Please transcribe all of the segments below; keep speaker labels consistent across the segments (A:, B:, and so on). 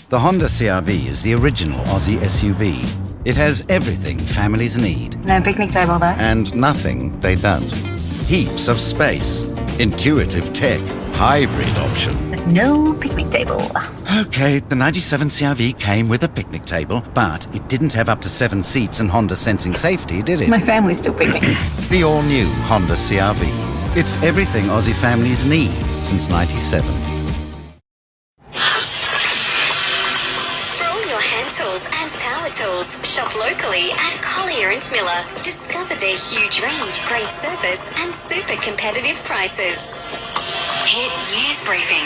A: The Honda CR-V is the original Aussie SUV. It has everything families need.
B: No picnic table though.
A: And nothing they don't. Heaps of space, intuitive tech, hybrid option.
B: But no picnic table.
A: Okay, the 97 CR-V came with a picnic table, but it didn't have up to 7 seats and Honda Sensing Safety, did it?
B: My family's still picnicking.
A: The all-new Honda CR-V. It's everything Aussie families need since 97.
C: Hand tools and power tools. Shop locally at Collier & Miller. Discover their huge range, great service and super competitive prices. Hit News Briefing.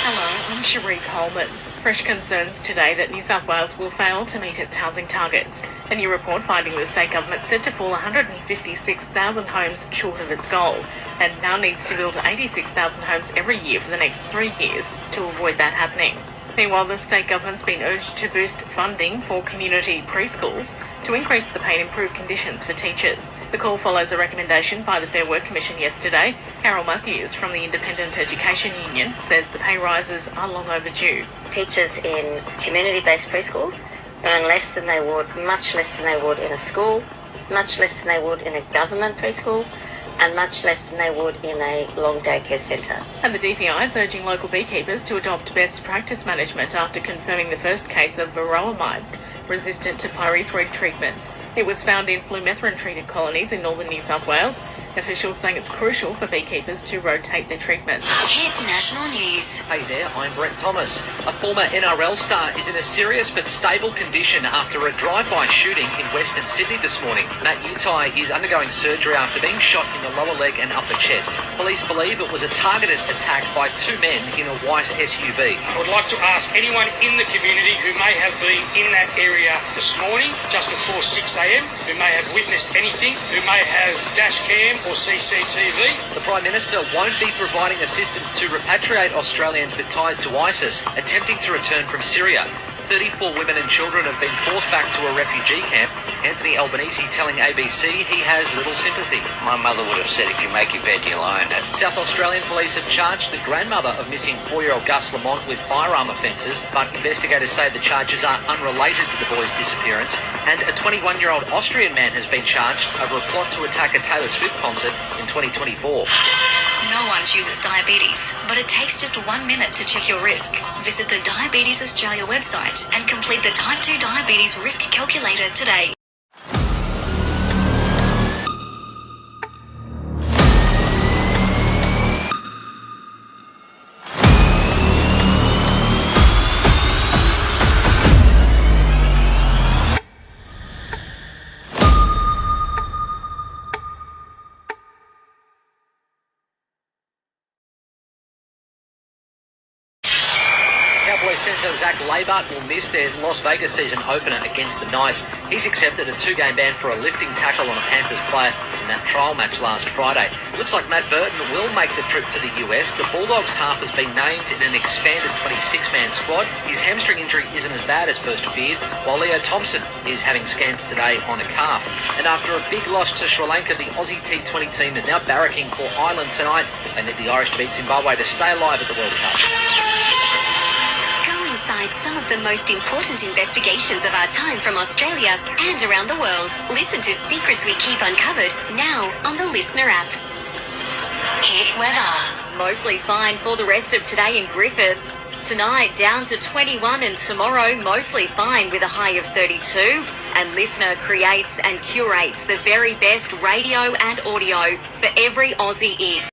D: Hello, I'm Sheree Coleman. Fresh concerns today that New South Wales will fail to meet its housing targets. A new report finding the state government set to fall 156,000 homes short of its goal and now needs to build 86,000 homes every year for the next 3 years to avoid that happening. Meanwhile, the state government's been urged to boost funding for community preschools to increase the pay and improve conditions for teachers. The call follows a recommendation by the Fair Work Commission yesterday. Carol Matthews from the Independent Education Union says the pay rises are long overdue.
E: Teachers in community-based preschools earn less than they would, much less than they would in a school, much less than they would in a government preschool, and much less than they would in a long daycare centre.
D: And the DPI is urging local beekeepers to adopt best practice management after confirming the first case of varroa mites resistant to pyrethroid treatments. It was found in flumethrin-treated colonies in northern New South Wales. Officials saying it's crucial for beekeepers to rotate their treatments.
C: Hit National News.
F: Hey there, I'm Brett Thomas. A former NRL star is in a serious but stable condition after a drive-by shooting in Western Sydney this morning. Matt Utai is undergoing surgery after being shot in the lower leg and upper chest. Police believe it was a targeted attack by 2 men in a white SUV.
G: I would like to ask anyone in the community who may have been in that area this morning, just before 6 a.m, who may have witnessed anything, who may have dash cam or CCTV.
F: The Prime Minister won't be providing assistance to repatriate Australians with ties to ISIS attempting to return from Syria. 34 women and children have been forced back to a refugee camp. Anthony Albanese telling ABC he has little sympathy.
H: My mother would have said, if you make your bed, you'll own it.
F: South Australian police have charged the grandmother of missing 4-year-old Gus Lamont with firearm offences, but investigators say the charges are unrelated to the boy's disappearance. And a 21-year-old Austrian man has been charged over a plot to attack a Taylor Swift concert in 2024.
C: No one chooses diabetes, but it takes just 1 minute to check your risk. Visit the Diabetes Australia website and complete the Type 2 Diabetes Risk Calculator today.
F: Cowboys centre Zach Labart will miss their Las Vegas season opener against the Knights. He's accepted a 2-game ban for a lifting tackle on a Panthers player in that trial match last Friday. Looks like Matt Burton will make the trip to the US. The Bulldogs half has been named in an expanded 26-man squad. His hamstring injury isn't as bad as first feared, while Leo Thompson is having scans today on a calf. And after a big loss to Sri Lanka, the Aussie T20 team is now barracking for Ireland tonight. They need the Irish to beat Zimbabwe to stay alive at the World Cup.
C: Inside some of the most important investigations of our time from Australia and around the world. Listen to secrets we keep uncovered now on the Listener app. Hit weather. Mostly fine for the rest of today in Griffith. Tonight down to 21 and tomorrow mostly fine with a high of 32. And Listener creates and curates the very best radio and audio for every Aussie ear.